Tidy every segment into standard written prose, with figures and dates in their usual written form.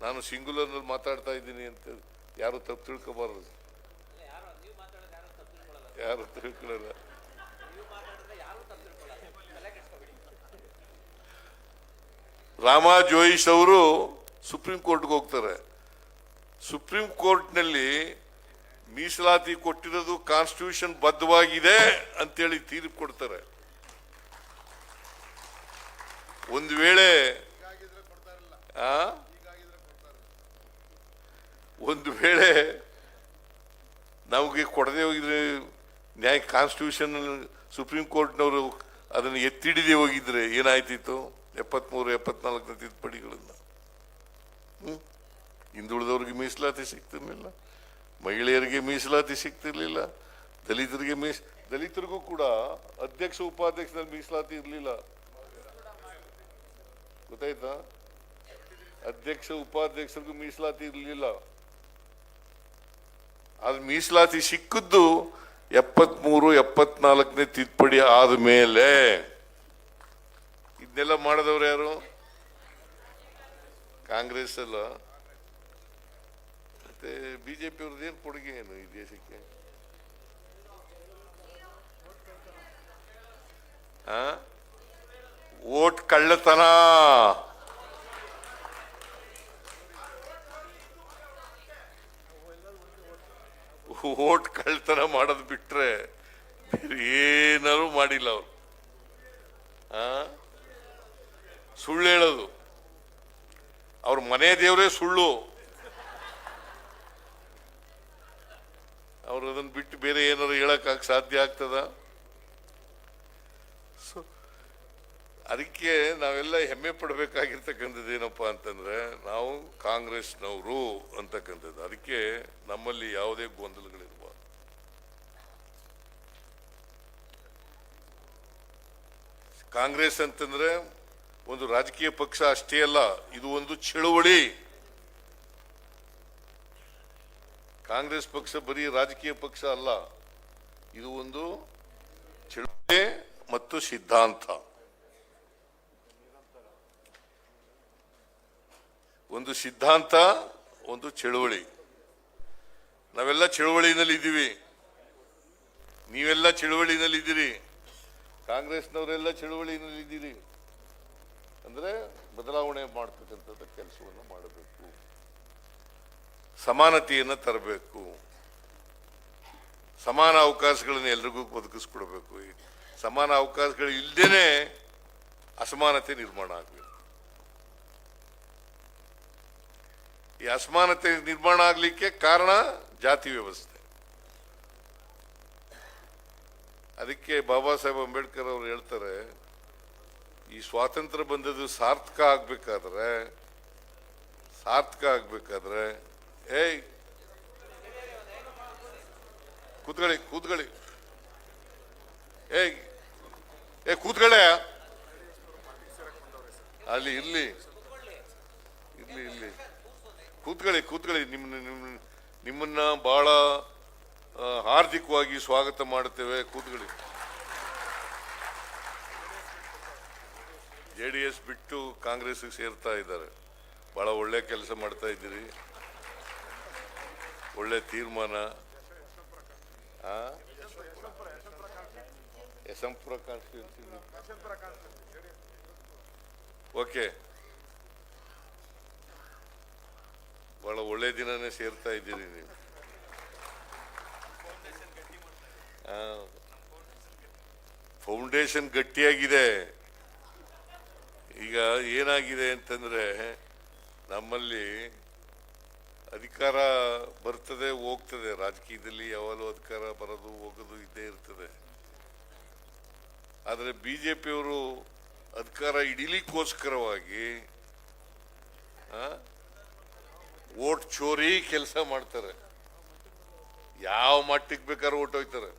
ನಾನು ಸಿಂಗುಲರ್ನಲ್ಲಿ ಮಾತಾಡ್ತಾ ಇದ್ದೀನಿ ಅಂತ ಯಾರು ತಪ್ಪು ತಿಳ್ಕೊಬಾರದು. ಯಾರು ತಿಳ್ಕೊಳ್ಳಲ್ಲ. ರಾಮಾ ಜೋಯಿಸ್ ಅವರು ಸುಪ್ರೀಂ ಕೋರ್ಟ್ಗೆ ಹೋಗ್ತಾರೆ. ಸುಪ್ರೀಂ ಕೋರ್ಟ್ನಲ್ಲಿ ಮೀಸಲಾತಿ ಕೊಟ್ಟಿರೋದು ಕಾನ್ಸ್ಟಿಟ್ಯೂಷನ್ ಬದ್ಧವಾಗಿದೆ ಅಂತೇಳಿ ತೀರ್ಪು ಕೊಡ್ತಾರೆ. ಒಂದು ವೇಳೆ ನಮಗೆ ಕೊಡದೆ ಹೋಗಿದ್ರೆ ನ್ಯಾಯ ಕಾನ್ಸ್ಟಿಟ್ಯೂಷನ್ ಸುಪ್ರೀಂ ಕೋರ್ಟ್ನವರು ಅದನ್ನು ಎತ್ತಿಡಿದೇ ಹೋಗಿದ್ರೆ ಏನಾಯ್ತಿತ್ತು? 73, 74 ತಿದ್ದುಪಡಿಗಳನ್ನು. ಹಿಂದುಳಿದವ್ರಿಗೆ ಮೀಸಲಾತಿ ಸಿಗ್ತಿರ್ಲಿಲ್ಲ, ಮಹಿಳೆಯರಿಗೆ ಮೀಸಲಾತಿ ಸಿಗ್ತಿರ್ಲಿಲ್ಲ, ದಲಿತರಿಗೂ ಕೂಡ ಅಧ್ಯಕ್ಷ ಉಪಾಧ್ಯಕ್ಷರಲ್ಲಿ ಮೀಸಲಾತಿ ಇರಲಿಲ್ಲ. ಗೊತ್ತಾಯ್ತಾ? ಅಧ್ಯಕ್ಷ ಉಪಾಧ್ಯಕ್ಷರಿಗೂ ಮೀಸಲಾತಿ ಇರಲಿಲ್ಲ. ಆದ್ರೆ ಮೀಸಲಾತಿ ಸಿಕ್ಕಿದ್ದು 73, 74 ತಿದ್ದುಪಡಿ ಆದ ಮೇಲೆ. ಇದನ್ನೆಲ್ಲ ಮಾಡಿದವ್ರು ಯಾರು? ಕಾಂಗ್ರೆಸ್ ಅಲ್ಲ. ಮತ್ತೆ ಬಿಜೆಪಿ ಅವ್ರದ್ದು ಏನು ಕೊಡುಗೆ ಏನು ಈ ದೇಶಕ್ಕೆ? ಓಟ್ ಕಳ್ಳತನ. ಓಟ್ ಕಳ್ಳತನ ಮಾಡೋದು ಬಿಟ್ರೆ ಬೇರೆ ಏನಾರು ಮಾಡಿಲ್ಲ ಅವರು. ಸುಳ್ಳು ಹೇಳೋದು, ಅವ್ರ ಮನೆ ದೇವರೇ ಸುಳ್ಳು. ಅವ್ರು ಅದನ್ನು ಬಿಟ್ಟು ಬೇರೆ ಏನಾರು ಹೇಳಕ್ಕಾಗ ಸಾಧ್ಯ ಆಗ್ತದ? ಅದಕ್ಕೆ ನಾವೆಲ್ಲ ಹೆಮ್ಮೆ ಪಡಬೇಕಾಗಿರ್ತಕ್ಕಂಥದ್ದು ಏನಪ್ಪಾ ಅಂತಂದ್ರೆ ನಾವು ಕಾಂಗ್ರೆಸ್ನವರು ಅಂತಕ್ಕಂಥದ್ದು. ಅದಕ್ಕೆ ನಮ್ಮಲ್ಲಿ ಯಾವುದೇ ಗೊಂದಲಗಳಿರಬಾರ್ದು. ಕಾಂಗ್ರೆಸ್ ಅಂತಂದ್ರೆ ಒಂದು ರಾಜಕೀಯ ಪಕ್ಷ ಅಷ್ಟೇ ಅಲ್ಲ, ಇದು ಒಂದು ಚಳುವಳಿ. ಕಾಂಗ್ರೆಸ್ ಪಕ್ಷ ಬರೀ ರಾಜಕೀಯ ಪಕ್ಷ ಅಲ್ಲ, ಇದು ಒಂದು ಚಳುವಳಿ ಮತ್ತು ಸಿದ್ಧಾಂತ. ಒಂದು ಸಿದ್ಧಾಂತ, ಒಂದು ಚಳುವಳಿ. ನಾವೆಲ್ಲ ಚಳುವಳಿನಲ್ಲಿ ಇದ್ದೀವಿ, ನೀವೆಲ್ಲ ಚಳುವಳಿನಲ್ಲಿ ಇದ್ದೀರಿ, ಕಾಂಗ್ರೆಸ್ನವರೆಲ್ಲ ಚಳುವಳಿನಲ್ಲಿ ಇದ್ದೀರಿ. ಅಂದ್ರೆ ಬದಲಾವಣೆ ಮಾಡ್ತಕ್ಕಂಥದ್ದು ಕೆಲಸವನ್ನು ಮಾಡಬೇಕು, ಸಮಾನತೆಯನ್ನು ತರಬೇಕು, ಸಮಾನ ಅವಕಾಶಗಳನ್ನು ಎಲ್ರಿಗೂ ಒದಗಿಸ್ಕೊಡ್ಬೇಕು. ಸಮಾನ ಅವಕಾಶಗಳು ಇಲ್ಲದೇನೆ ಅಸಮಾನತೆ ನಿರ್ಮಾಣ ಆಗಬೇಕು. ಈ ಅಸಮಾನತೆ ನಿರ್ಮಾಣ ಆಗಲಿಕ್ಕೆ ಕಾರಣ ಜಾತಿ ವ್ಯವಸ್ಥೆ. ಅದಕ್ಕೆ ಬಾಬಾ ಸಾಹೇಬ್ ಅಂಬೇಡ್ಕರ್ ಅವರು ಹೇಳ್ತಾರೆ, ಈ ಸ್ವಾತಂತ್ರ್ಯ ಬಂದದ್ದು ಸಾರ್ಥಕ ಆಗ್ಬೇಕಾದ್ರೆ ಏಯ್ ಕೂತ್ಕೊಳ್ಳಿ ಕೂತ್ಕೊಳ್ಳೆ ಅಲ್ಲಿ ಇಲ್ಲಿ ಕೂತ್ಕೊಳ್ಳಿ. ನಿಮ್ಮನ್ನ ಬಹಳ ಹಾರ್ದಿಕವಾಗಿ ಸ್ವಾಗತ ಮಾಡುತ್ತೇವೆ. ಕೂತ್ಕೊಳ್ಳಿ. JDS ಬಿಟ್ಟು ಕಾಂಗ್ರೆಸ್ ಸೇರ್ತಾ ಇದ್ದಾರೆ. ಬಹಳ ಒಳ್ಳೆ ಕೆಲಸ ಮಾಡ್ತಾ ಇದ್ದೀರಿ, ಒಳ್ಳೆ ತೀರ್ಮಾನ. ಯಶವಂತಪುರ ಕಾನ್ಸ್ಟಿಟ್ಯೂನ್ಸಿ. ಓಕೆ, ಬಹಳ ಒಳ್ಳೆ ದಿನನೇ ಸೇರ್ತಾ ಇದ್ದೀರಿ ನೀವು. ಫೌಂಡೇಶನ್ ಗಟ್ಟಿಯಾಗಿದೆ. ಈಗ ಏನಾಗಿದೆ ಅಂತಂದ್ರೆ, ನಮ್ಮಲ್ಲಿ ಅಧಿಕಾರ ಬರ್ತದೆ ಹೋಗ್ತದೆ. ರಾಜಕೀಯದಲ್ಲಿ ಯಾವಾಗಲೂ ಅಧಿಕಾರ ಬರೋದು ಹೋಗೋದು ಇದ್ದೇ ಇರ್ತದೆ. ಆದರೆ ಬಿಜೆಪಿಯವರು ಅಧಿಕಾರ ಹಿಡಿಲಿಕ್ಕೋಸ್ಕರವಾಗಿ ವೋಟ್ ಚೋರಿ ಕೆಲಸ ಮಾಡ್ತಾರೆ. ಯಾವ ಮಟ್ಟಿಗೆ ಬೇಕಾದ್ರೂ ಓಟ್ ಹೋಯ್ತಾರೆ.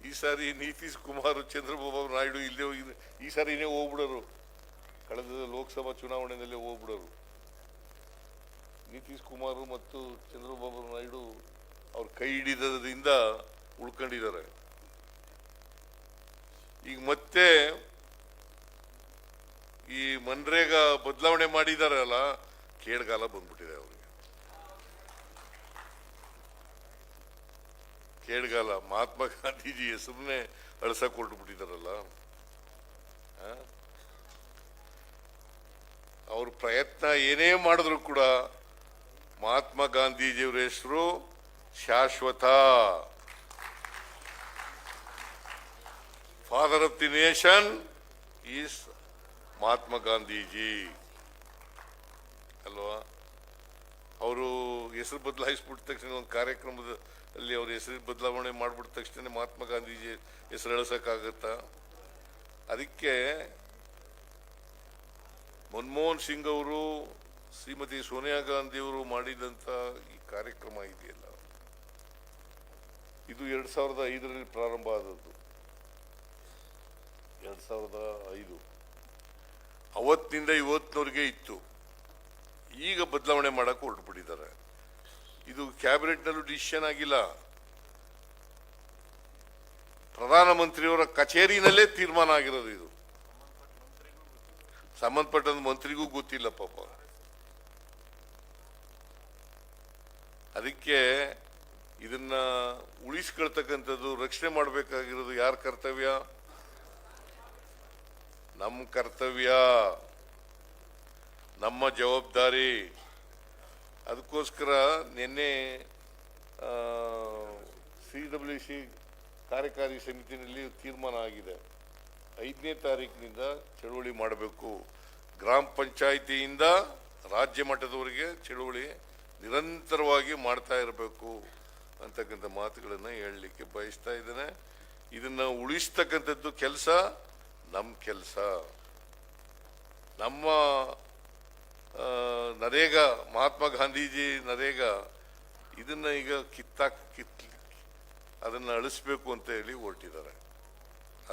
ಈ ಸಾರಿ ನಿತೀಶ್ ಕುಮಾರ್, ಚಂದ್ರಬಾಬು ನಾಯ್ಡು ಇಲ್ಲೇ ಹೋಗಿದ್ರು. ಈ ಸಾರಿನೇ ಹೋಗ್ಬಿಡೋರು, ಕಳೆದ ಲೋಕಸಭಾ ಚುನಾವಣೆಯಲ್ಲೇ ಹೋಗ್ಬಿಡೋರು. ನಿತೀಶ್ ಕುಮಾರ್ ಮತ್ತು ಚಂದ್ರಬಾಬು ನಾಯ್ಡು ಅವ್ರ ಕೈ ಹಿಡಿದದಿಂದ ಉಳ್ಕೊಂಡಿದ್ದಾರೆ. ಈಗ ಮತ್ತೆ ಈ ಮನ್ರೇಗಾ ಬದಲಾವಣೆ ಮಾಡಿದಾರಲ್ಲ, ಕೇಡ್ಗಾಲ ಬಂದ್ಬಿಟ್ಟಿದೆ ಅವ್ರಿಗೆ. ಕೇಡ್ಗಾಲ ಮಹಾತ್ಮ ಗಾಂಧೀಜಿ ಹೆಸರನ್ನೇ ಅಳಸಕ್ ಹೊರಟುಬಿಟ್ಟಿದಾರಲ್ಲ. ಅವ್ರ ಪ್ರಯತ್ನ ಏನೇ ಮಾಡಿದ್ರು ಕೂಡ ಮಹಾತ್ಮ ಗಾಂಧೀಜಿಯವರ ಹೆಸರು ಶಾಶ್ವತ. Father of the nation is Mahatma Gandhiji ಅಲ್ವಾ. ಅವರು ಹೆಸರು ಬದಲಾಯಿಸ್ಬಿಟ್ಟ ತಕ್ಷಣ ಒಂದು ಕಾರ್ಯಕ್ರಮದಲ್ಲಿ ಅವ್ರ ಹೆಸರು ಬದಲಾವಣೆ ಮಾಡ್ಬಿಟ್ಟ ತಕ್ಷಣ ಮಹಾತ್ಮ ಗಾಂಧೀಜಿ ಹೆಸರು ಎಳಸಕ್ಕಾಗತ್ತಾ? ಅದಕ್ಕೆ ಮನಮೋಹನ್ ಸಿಂಗ್ ಅವರು, ಶ್ರೀಮತಿ ಸೋನಿಯಾ ಗಾಂಧಿ ಅವರು ಮಾಡಿದಂತ ಈ ಕಾರ್ಯಕ್ರಮ ಇದೆಯಲ್ಲ, ಇದು 2005ರಲ್ಲಿ ಪ್ರಾರಂಭ ಆದದ್ದು. 2005 ಅವತ್ತಿನಿಂದ ಇವತ್ತಿನವರೆಗೆ ಇತ್ತು. ಈಗ ಬದಲಾವಣೆ ಮಾಡಕ್ಕೆ ಹೊರಟುಬಿಟ್ಟಿದ್ದಾರೆ. ಇದು ಕ್ಯಾಬಿನೆಟ್ ನಲ್ಲೂ ಡಿಸಿಷನ್ ಆಗಿಲ್ಲ, ಪ್ರಧಾನಮಂತ್ರಿಯವರ ಕಚೇರಿನಲ್ಲೇ ತೀರ್ಮಾನ ಆಗಿರೋದು. ಇದು ಸಂಬಂಧಪಟ್ಟ ಮಂತ್ರಿಗೂ ಗೊತ್ತಿಲ್ಲ ಪಾಪ. ಅದಕ್ಕೆ ಇದನ್ನ ಉಳಿಸ್ಕೊಳ್ತಕ್ಕಂಥದ್ದು, ರಕ್ಷಣೆ ಮಾಡಬೇಕಾಗಿರೋದು ಯಾರ ಕರ್ತವ್ಯ? ನಮ್ಮ ಕರ್ತವ್ಯ, ನಮ್ಮ ಜವಾಬ್ದಾರಿ. ಅದಕ್ಕೋಸ್ಕರ ನಿನ್ನೆ CWC ಕಾರ್ಯಕಾರಿ ಸಮಿತಿನಲ್ಲಿ ತೀರ್ಮಾನ ಆಗಿದೆ. 5ನೇ ತಾರೀಕಿನಿಂದ ಚಳುವಳಿ ಮಾಡಬೇಕು. ಗ್ರಾಮ ಪಂಚಾಯಿತಿಯಿಂದ ರಾಜ್ಯ ಮಟ್ಟದವರೆಗೆ ಚಳುವಳಿ ನಿರಂತರವಾಗಿ ಮಾಡ್ತಾ ಇರಬೇಕು ಅಂತಕ್ಕಂಥ ಮಾತುಗಳನ್ನು ಹೇಳಲಿಕ್ಕೆ ಬಯಸ್ತಾ ಇದ್ದೇನೆ. ಇದನ್ನ ಉಳಿಸ್ತಕ್ಕಂಥದ್ದು ಕೆಲಸ ನಮ್ಮ ಕೆಲಸ. ನಮ್ಮ ನರೇಗಾ, ಮಹಾತ್ಮ ಗಾಂಧೀಜಿ ನರೇಗಾ, ಇದನ್ನ ಈಗ ಅದನ್ನ ಅಳಿಸ್ಬೇಕು ಅಂತ ಹೇಳಿ ಹೊರಟಿದ್ದಾರೆ.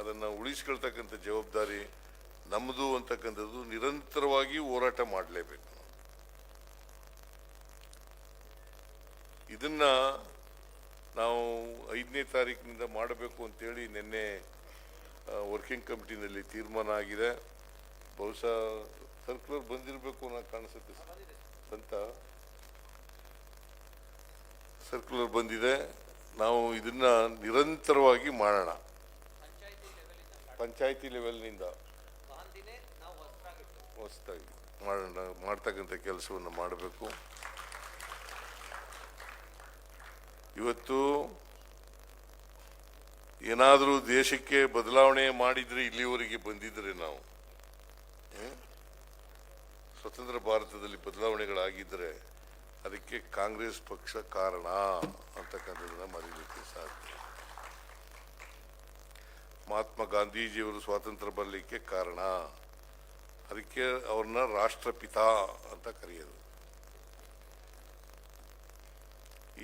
ಅದನ್ನ ಉಳಿಸ್ಕೊಳ್ತಕ್ಕಂಥ ಜವಾಬ್ದಾರಿ ನಮ್ಮದು ಅಂತಕ್ಕಂಥದ್ದು ನಿರಂತರವಾಗಿ ಹೋರಾಟ ಮಾಡಲೇಬೇಕು. ಇದನ್ನ ನಾವು 5ನೇ ತಾರೀಕಿನಿಂದ ಮಾಡಬೇಕು ಅಂತೇಳಿ ನಿನ್ನೆ ವರ್ಕಿಂಗ್ ಕಮಿಟಿನಲ್ಲಿ ತೀರ್ಮಾನ ಆಗಿದೆ. ಬಹುಶಃ ಸರ್ಕ್ಯುಲರ್ ಬಂದಿರಬೇಕು ಅನ್ನೋ ಕಾಣಿಸುತ್ತೆ ಅಂತ. ಸರ್ಕ್ಯುಲರ್ ಬಂದಿದೆ. ನಾವು ಇದನ್ನ ನಿರಂತರವಾಗಿ ಮಾಡೋಣ. ಪಂಚಾಯಿತಿ ಲೆವೆಲ್ನಿಂದ ಹೊಸದಾಗಿ ಮಾಡೋಣ, ಮಾಡ್ತಕ್ಕಂಥ ಕೆಲಸವನ್ನು ಮಾಡಬೇಕು. ಇವತ್ತು ಏನಾದರೂ ದೇಶಕ್ಕೆ ಬದಲಾವಣೆ ಮಾಡಿದ್ರೆ, ಇಲ್ಲಿವರೆಗೆ ಬಂದಿದ್ರೆ, ನಾವು ಸ್ವತಂತ್ರ ಭಾರತದಲ್ಲಿ ಬದಲಾವಣೆಗಳಾಗಿದ್ದರೆ ಅದಕ್ಕೆ ಕಾಂಗ್ರೆಸ್ ಪಕ್ಷ ಕಾರಣ ಅಂತಕ್ಕಂಥದ್ದನ್ನ ಮರೀಲಿಕ್ಕೆ ಸಾಧ್ಯ. ಮಹಾತ್ಮ ಗಾಂಧೀಜಿಯವರು ಸ್ವಾತಂತ್ರ್ಯ ಬರಲಿಕ್ಕೆ ಕಾರಣ. ಅದಕ್ಕೆ ಅವ್ರನ್ನ ರಾಷ್ಟ್ರಪಿತ ಅಂತ ಕರೆಯೋದು.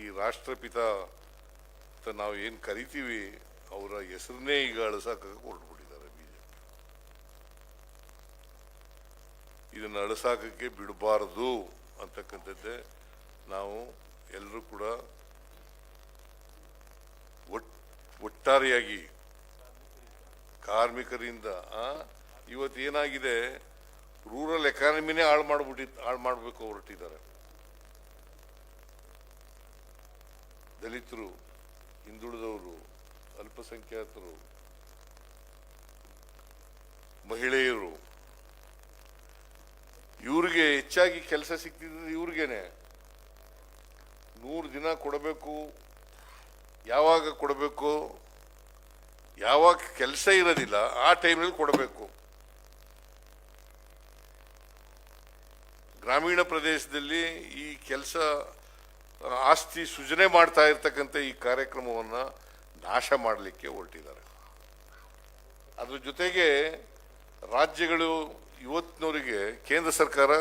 ಈ ರಾಷ್ಟ್ರಪಿತ ಅಂತ ನಾವು ಏನು ಕರಿತೀವಿ, ಅವರ ಹೆಸರನ್ನೇ ಈಗ ಅಳಸಾಕ ಹೊರಟ್ಬಿಟ್ಟಿದ್ದಾರೆ ಬಿಜೆಪಿ. ಇದನ್ನು ಅಳಸಾಕಕ್ಕೆ ಬಿಡಬಾರದು ಅಂತಕ್ಕಂಥದ್ದೇ ನಾವು ಎಲ್ಲರೂ ಕೂಡ ಒಟ್ಟಾರೆಯಾಗಿ ಕಾರ್ಮಿಕರಿಂದ ಇವತ್ತು ಏನಾಗಿದೆ, ರೂರಲ್ ಎಕಾನಮಿನೇ ಹಾಳು ಮಾಡಬೇಕು ಹೊರಟಿದ್ದಾರೆ. ದಲಿತರು, ಹಿಂದುಳಿದವರು, ಅಲ್ಪಸಂಖ್ಯಾತರು, ಮಹಿಳೆಯರು, ಇವ್ರಿಗೆ ಹೆಚ್ಚಾಗಿ ಕೆಲಸ ಸಿಗ್ತಿದ್ದು ಇವ್ರಿಗೇನೆ. 100 ದಿನ ಕೊಡಬೇಕು, ಯಾವಾಗ ಕೊಡಬೇಕು, ಯಾವಾಗ ಕೆಲಸ ಇರೋದಿಲ್ಲ ಆ ಟೈಮ್ನಲ್ಲಿ ಕೊಡಬೇಕು. ಗ್ರಾಮೀಣ ಪ್ರದೇಶದಲ್ಲಿ ಈ ಕೆಲಸ ಆಸ್ತಿ ಸೃಜನೆ ಮಾಡ್ತಾ ಇರ್ತಕ್ಕಂಥ ಈ ಕಾರ್ಯಕ್ರಮವನ್ನು ನಾಶ ಮಾಡಲಿಕ್ಕೆ ಹೊರಟಿದ್ದಾರೆ. ಅದ್ರ ಜೊತೆಗೆ ರಾಜ್ಯಗಳು ಇವತ್ತಿನವರಿಗೆ ಕೇಂದ್ರ ಸರ್ಕಾರ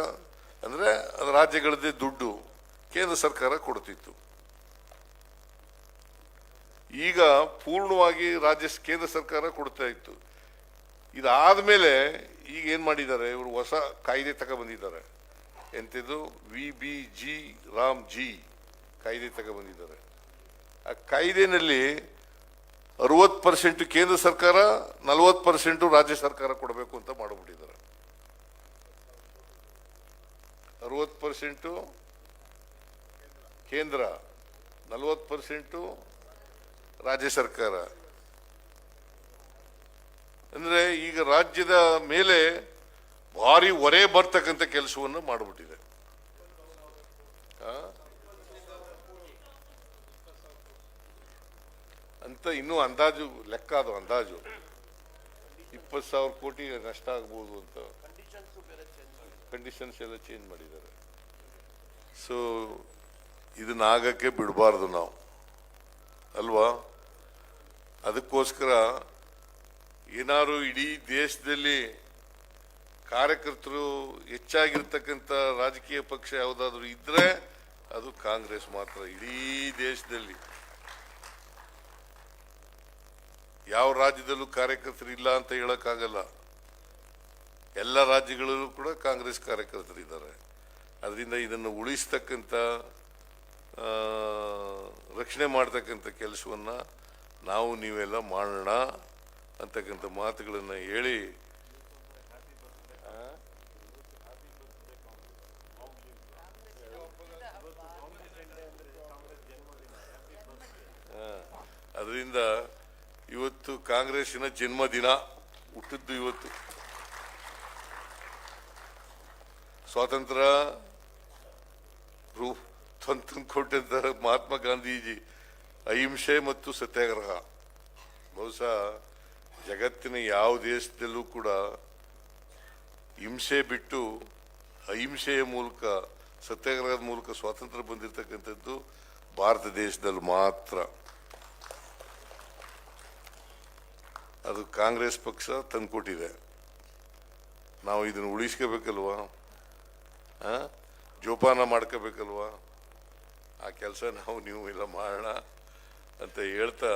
ಅಂದರೆ ಅದು ರಾಜ್ಯಗಳದ್ದೇ ದುಡ್ಡು ಕೇಂದ್ರ ಸರ್ಕಾರ ಕೊಡ್ತಿತ್ತು. ಈಗ ಪೂರ್ಣವಾಗಿ ಕೇಂದ್ರ ಸರ್ಕಾರ ಕೊಡ್ತಾ ಇತ್ತು. ಇದಾದ ಮೇಲೆ ಈಗ ಏನು ಮಾಡಿದ್ದಾರೆ, ಇವರು ಹೊಸ ಕಾಯ್ದೆ ತಗೊಬಂದಿದ್ದಾರೆ. ಎಂಥದ್ದು VBG ರಾಮ್ಜಿ ಕಾಯ್ದೆ ತಗೊಬಂದಿದ್ದಾರೆ. ಆ ಕಾಯ್ದೆನಲ್ಲಿ 60% ಕೇಂದ್ರ ಸರ್ಕಾರ, 40% ರಾಜ್ಯ ಸರ್ಕಾರ ಕೊಡಬೇಕು ಅಂತ ಮಾಡಿಬಿಟ್ಟಿದ್ದಾರೆ. 60% ಕೇಂದ್ರ, 40% ರಾಜ್ಯ ಸರ್ಕಾರ. ಅಂದ್ರೆ ಈಗ ರಾಜ್ಯದ ಮೇಲೆ ಭಾರಿ ಹೊರೆ ಬರ್ತಕ್ಕಂಥ ಕೆಲಸವನ್ನು ಮಾಡಿಬಿಟ್ಟಿದೆ. ಅಂತ ಇನ್ನೂ ಅಂದಾಜು ಲೆಕ್ಕ, ಅದು ಅಂದಾಜು 20,000 ಕೋಟಿ ನಷ್ಟ ಆಗ್ಬೋದು ಅಂತ ಕಂಡೀಷನ್ಸ್ ಎಲ್ಲ ಚೇಂಜ್ ಮಾಡಿದ್ದಾರೆ. ಸೊ ಇದನ್ನ ಆಗಕ್ಕೆ ಬಿಡಬಾರ್ದು ನಾವು, ಅಲ್ವಾ? ಅದಕ್ಕೋಸ್ಕರ ಏನಾದ್ರು ಇಡೀ ದೇಶದಲ್ಲಿ ಕಾರ್ಯಕರ್ತರು ಹೆಚ್ಚಾಗಿರ್ತಕ್ಕಂಥ ರಾಜಕೀಯ ಪಕ್ಷ ಯಾವುದಾದ್ರೂ ಇದ್ರೆ ಅದು ಕಾಂಗ್ರೆಸ್ ಮಾತ್ರ. ಇಡೀ ದೇಶದಲ್ಲಿ ಯಾವ ರಾಜ್ಯದಲ್ಲೂ ಕಾರ್ಯಕರ್ತರು ಇಲ್ಲ ಅಂತ ಹೇಳಕ್ಕಾಗಲ್ಲ. ಎಲ್ಲ ರಾಜ್ಯಗಳಲ್ಲೂ ಕೂಡ ಕಾಂಗ್ರೆಸ್ ಕಾರ್ಯಕರ್ತರು ಇದ್ದಾರೆ. ಅದರಿಂದ ಇದನ್ನು ಉಳಿಸ್ತಕ್ಕಂಥ ರಕ್ಷಣೆ ಮಾಡ್ತಕ್ಕಂಥ ಕೆಲಸವನ್ನ ನಾವು ನೀವೆಲ್ಲ ಮಾಡೋಣ ಅಂತಕ್ಕಂಥ ಮಾತುಗಳನ್ನು ಹೇಳಿ ಅದರಿಂದ ಇವತ್ತು ಕಾಂಗ್ರೆಸ್ಸಿನ ಜನ್ಮದಿನ, ಹುಟ್ಟಿದ್ದು ಇವತ್ತು. ಸ್ವಾತಂತ್ರ್ಯ ತಂದುಕೊಟ್ಟಂತ ಮಹಾತ್ಮ ಗಾಂಧೀಜಿ ಅಹಿಂಸೆ ಮತ್ತು ಸತ್ಯಾಗ್ರಹ. ಬಹುಶಃ ಜಗತ್ತಿನ ಯಾವ ದೇಶದಲ್ಲೂ ಕೂಡ ಹಿಂಸೆ ಬಿಟ್ಟು ಅಹಿಂಸೆಯ ಮೂಲಕ, ಸತ್ಯಾಗ್ರಹದ ಮೂಲಕ ಸ್ವಾತಂತ್ರ್ಯ ಬಂದಿರತಕ್ಕಂಥದ್ದು ಭಾರತ ದೇಶದಲ್ಲಿ ಮಾತ್ರ. ಅದು ಕಾಂಗ್ರೆಸ್ ಪಕ್ಷ ತಂದುಕೊಟ್ಟಿದೆ. ನಾವು ಇದನ್ನು ಉಳಿಸ್ಕೋಬೇಕಲ್ವಾ, ಜೋಪಾನ ಮಾಡ್ಕೋಬೇಕಲ್ವಾ? ಆ ಕೆಲಸ ನೀವು ಎಲ್ಲ ಮಾಡೋಣ ಅಂತ ಹೇಳ್ತಾ,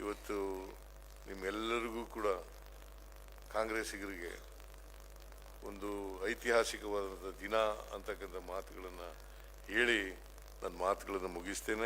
ಇವತ್ತು ನಿಮ್ಮೆಲ್ಲರಿಗೂ ಕೂಡ ಕಾಂಗ್ರೆಸ್ಸಿಗರಿಗೆ ಒಂದು ಐತಿಹಾಸಿಕವಾದ ದಿನ ಅಂತಕ್ಕಂಥ ಮಾತುಗಳನ್ನು ಹೇಳಿ ನನ್ನ ಮಾತುಗಳನ್ನು ಮುಗಿಸ್ತೇನೆ.